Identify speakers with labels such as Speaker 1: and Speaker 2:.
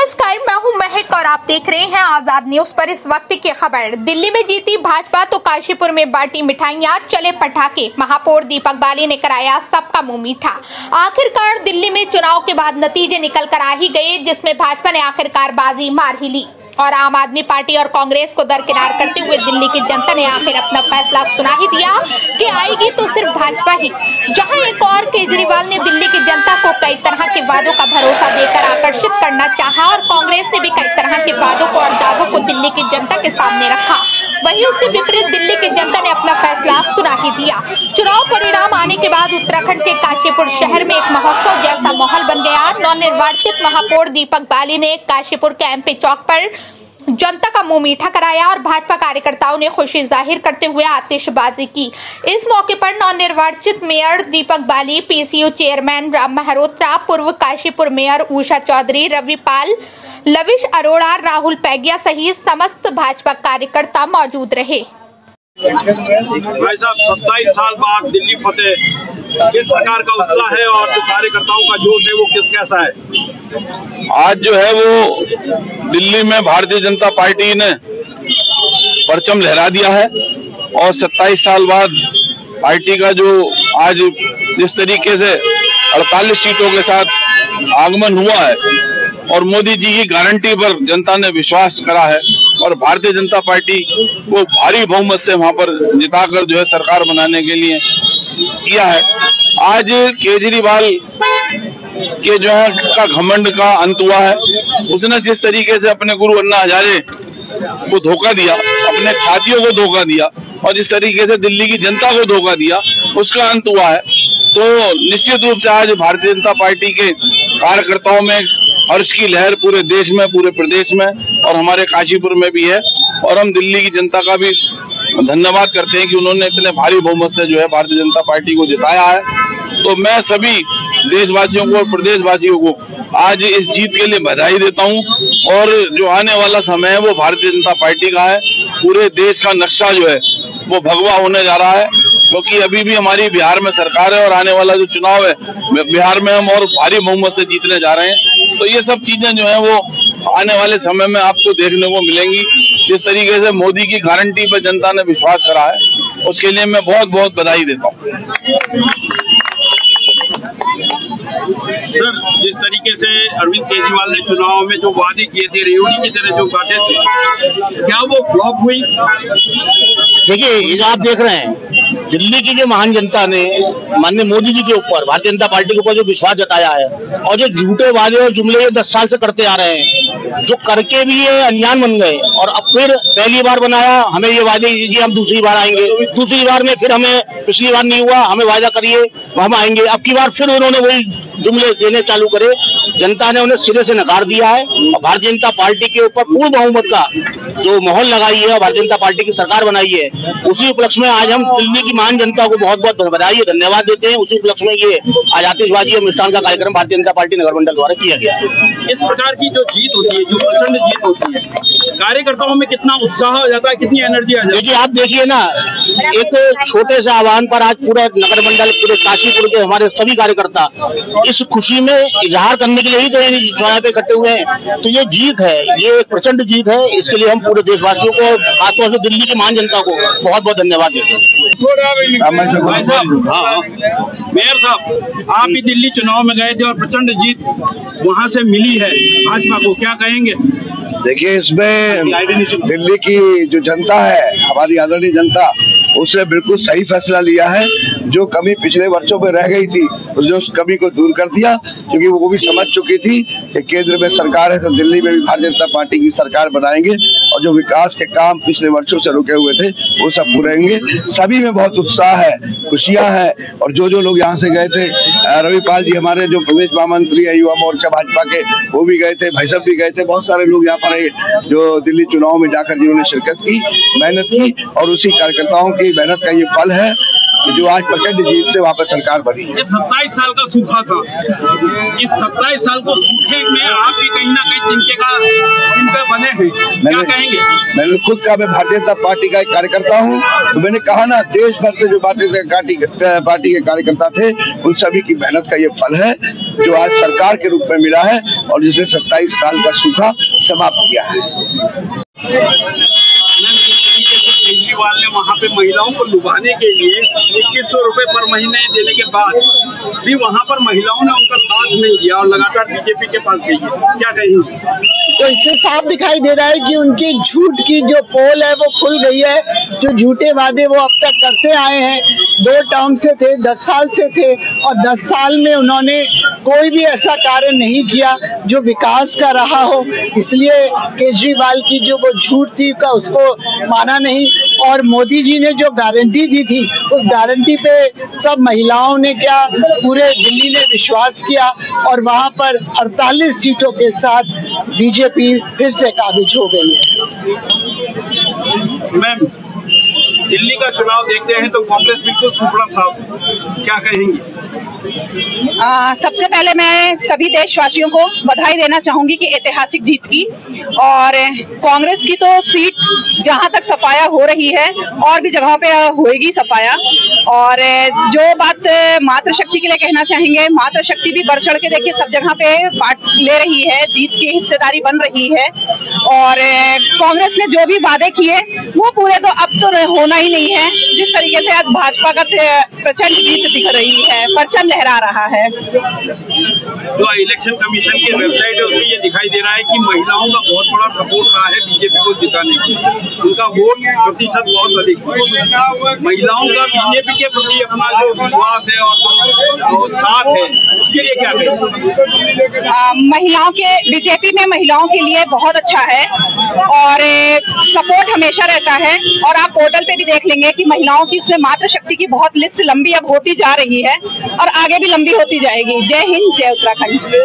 Speaker 1: नमस्कार, मैं हूं महक और आप देख रहे हैं आजाद न्यूज पर इस वक्त की खबर। दिल्ली में जीती भाजपा तो काशीपुर में बांटी मिठाइयां, चले पटाखे। महापौर दीपक बाली ने कराया सबका मुंह मीठा। आखिरकार दिल्ली में चुनाव के बाद नतीजे निकल कर आ ही गए, जिसमें भाजपा ने आखिरकार बाजी मार ही ली और आम आदमी पार्टी और कांग्रेस को दरकिनार करते हुए दिल्ली की जनता ने आखिर अपना फैसला सुना ही दिया कि आएगी तो सिर्फ भाजपा ही। जहां एक और केजरीवाल ने दिल्ली की जनता को कई तरह के वादों का भरोसा देकर आकर्षित करना चाहा और कांग्रेस ने भी कई तरह के वादों को और दावों को दिल्ली की जनता के सामने रखा। वहीं उसके विपरीत दिल्ली की जनता ने अपना फैसला सुना ही दिया। चुनाव परिणाम आने के बाद उत्तराखंड के काशीपुर शहर में एक महोत्सव जैसा माहौल बन गया। नवनिर्वाचित महापौर दीपक बाली ने काशीपुर के एमपी चौक पर जनता का मुंह मीठा कराया और भाजपा कार्यकर्ताओं ने खुशी जाहिर करते हुए आतिशबाजी की। इस मौके पर नवनिर्वाचित मेयर दीपक बाली, पीसीयू चेयरमैन राम मल्होत्रा, पूर्व काशीपुर मेयर उषा चौधरी, रवि पाल, लविश अरोड़ा, राहुल पैगिया सहित समस्त भाजपा कार्यकर्ता मौजूद रहे।
Speaker 2: भाई साहब, 27 साल बाद दिल्ली फतेह, किस प्रकार का उत्साह है और जो कार्यकर्ताओं का जोश है वो कैसा है?
Speaker 3: आज जो है वो दिल्ली में भारतीय जनता पार्टी ने परचम लहरा दिया है और 27 साल बाद पार्टी का जो आज जिस तरीके से 48 सीटों के साथ आगमन हुआ है और मोदी जी की गारंटी पर जनता ने विश्वास करा है और भारतीय जनता पार्टी को भारी बहुमत से वहां पर जिताकर जो है सरकार बनाने के लिए किया है। आज केजरीवाल के जो है का घमंड का अंत हुआ है। उसने जिस तरीके से अपने गुरु अन्ना हजारे को धोखा दिया, अपने साथियों को धोखा दिया और जिस तरीके से दिल्ली की जनता को धोखा दिया, उसका अंत हुआ है। तो निश्चित रूप से आज भारतीय जनता पार्टी के कार्यकर्ताओं में हर्ष की लहर पूरे देश में, पूरे प्रदेश में और हमारे काशीपुर में भी है और हम दिल्ली की जनता का भी धन्यवाद करते हैं कि उन्होंने इतने भारी बहुमत से जो है भारतीय जनता पार्टी को जिताया है। तो मैं सभी देशवासियों को और प्रदेशवासियों को आज इस जीत के लिए बधाई देता हूं और जो आने वाला समय है वो भारतीय जनता पार्टी का है। पूरे देश का नक्शा जो है वो भगवा होने जा रहा है, क्योंकि अभी भी हमारी बिहार में सरकार है और आने वाला जो चुनाव है बिहार में हम और भारी बहुमत से जीतने जा रहे हैं। तो ये सब चीजें जो है वो आने वाले समय में आपको देखने को मिलेंगी। जिस तरीके से मोदी की गारंटी पर जनता ने विश्वास करा है, उसके लिए मैं बहुत बहुत बधाई देता हूँ।
Speaker 2: सर, जिस तरीके से अरविंद केजरीवाल ने चुनाव में जो वादे किए थे, रेवड़ी की तरह जो बातें थे, क्या वो फ्लॉप हुई?
Speaker 4: देखिए, ये आप देख रहे हैं दिल्ली की जो महान जनता ने माननीय मोदी जी के ऊपर, भारतीय जनता पार्टी के ऊपर जो विश्वास जताया है और जो झूठे वादे और जुमले ये 10 साल से करते आ रहे हैं, जो करके भी ये अनजान बन गए और अब फिर पहली बार बनाया हमें ये वादे कीजिए हम दूसरी बार आएंगे, दूसरी बार में फिर हमें पिछली बार नहीं हुआ, हमें वादा करिए हम आएंगे, अब की बार फिर उन्होंने वही जुमले देने चालू करे। जनता ने उन्हें सिरे से नकार दिया है और भारतीय जनता पार्टी के ऊपर पूर्ण बहुमत का जो माहौल लगाई है और भारतीय जनता पार्टी की सरकार बनाई है, उसी उपलक्ष्य में आज हम दिल्ली की महान जनता को बहुत बहुत बधाई और धन्यवाद देते हैं। उसी उपलक्ष्य में ये आज आतिशबाजी और मिष्ठान का कार्यक्रम भारतीय जनता पार्टी नगर मंडल द्वारा किया गया है।
Speaker 2: इस प्रकार की जो जीत होती है, जो प्रचंड जीत होती है, कार्यकर्ताओं में कितना उत्साह हो जाता है, कितनी एनर्जी आ जाती है?
Speaker 4: देखिए, आप देखिए ना, एक छोटे से आह्वान पर आज पूरा नगर मंडल, पूरे काशीपुर के हमारे सभी कार्यकर्ता इस खुशी में इजहार करने के लिए ही तो यहाँ पे इकट्ठे हुए हैं। तो ये जीत है, ये प्रचंड जीत है। इसके लिए हम पूरे देशवासियों को, खासतौर से दिल्ली की महान जनता को बहुत बहुत धन्यवाद देते हैं।
Speaker 2: मेयर साहब, आप भी दिल्ली चुनाव में गए थे और प्रचंड जीत वहाँ से मिली है भाजपा को, क्या कहेंगे?
Speaker 5: देखिए, इसमें दिल्ली की जो जनता है, हमारी आदरणीय जनता, उसने बिल्कुल सही फैसला लिया है। जो कमी पिछले वर्षों में रह गई थी, उसने उस कमी को दूर कर दिया, क्योंकि वो भी समझ चुकी थी कि केंद्र में सरकार है तो दिल्ली में भी भारतीय जनता पार्टी की सरकार बनाएंगे और जो विकास के काम पिछले वर्षों से रुके हुए थे वो सब पूरेंगे। सभी में बहुत उत्साह है, खुशियां हैं और जो लोग यहाँ से गए थे, रवि पाल जी हमारे जो प्रदेश महामंत्री है युवा मोर्चा भाजपा के, वो भी गए थे, भाई साहब भी गए थे, बहुत सारे लोग यहाँ पर जो दिल्ली चुनाव में जाकर जिन्होंने शिरकत की, मेहनत की और उसी कार्यकर्ताओं की मेहनत का ये फल है कि जो आज प्रचंड जीत से वहाँ पर सरकार बनी है।
Speaker 2: 27 साल का सूखा था, इस 27 साल को सूखे में आप भी कहीं ना कहीं जिनके बने हैं, क्या कहेंगे?
Speaker 5: मैंने खुद कहा, मैं भारतीय जनता पार्टी का एक कार्यकर्ता हूँ, तो मैंने कहा ना, देश भर से जो भारतीय जनता पार्टी के कार्यकर्ता थे उन सभी की मेहनत का ये फल है जो आज सरकार के रूप में मिला है और जिसने 27 साल का सूखा समाप्त किया है।
Speaker 2: केजरीवाल ने वहाँ पे महिलाओं को लुभाने के लिए 2100 रुपए पर महीने देने के बाद भी वहाँ पर महिलाओं ने उनका साथ नहीं दिया और लगातार बीजेपी के पास गई है, क्या कहेंगे?
Speaker 6: तो इससे साफ दिखाई दे रहा है कि उनकी झूठ की जो पोल है वो खुल गई है। जो झूठे वादे वो अब तक करते आए हैं, 2 टर्म से थे, 10 साल से थे, और 10 साल में उन्होंने कोई भी ऐसा कार्य नहीं किया जो विकास का रहा हो। इसलिए केजरीवाल की जो वो झूठ थी का उसको माना नहीं, और मोदी जी ने जो गारंटी दी थी उस गारंटी पे सब महिलाओं ने क्या, पूरे दिल्ली ने विश्वास किया और वहां पर 48 सीटों के साथ बीजेपी फिर से काबिज हो गई है।
Speaker 2: मैम, दिल्ली का चुनाव देखते हैं तो कांग्रेस बिल्कुल सुपड़ा साफ, क्या कहेंगी?
Speaker 7: सबसे पहले मैं सभी देशवासियों को बधाई देना चाहूंगी कि ऐतिहासिक जीत की, और कांग्रेस की तो सीट जहां तक सफाया हो रही है और भी जगहों पे होएगी सफाया। और जो बात मातृशक्ति के लिए कहना चाहेंगे, मातृशक्ति भी बढ़ चढ़ के देखिए सब जगह पे पार्ट ले रही है, जीत की हिस्सेदारी बन रही है। और कांग्रेस ने जो भी वादे किए वो पूरे तो अब तो होना ही नहीं है। जिस तरीके से आज भाजपा का प्रचंड जीत दिख रही है, परचम लहरा रहा है।
Speaker 2: जो इलेक्शन कमीशन की वेबसाइट है उसमें ये दिखाई दे रहा है कि महिलाओं का बहुत बड़ा सपोर्ट रहा है बीजेपी को जिताने की, उनका वोट प्रतिशत बहुत अधिक है। महिलाओं का बीजेपी के प्रति अपना जो विश्वास है और साथ है, उसके लिए क्या कहें?
Speaker 7: महिलाओं के बीजेपी में महिलाओं के लिए बहुत अच्छा है और सपोर्ट हमेशा रहता है। और आप पोर्टल पे भी देख लेंगे कि महिलाओं की इसमें मातृशक्ति की बहुत लिस्ट लंबी अब होती जा रही है और आगे भी लंबी होती जाएगी। जय हिंद, जय उत्तराखंड।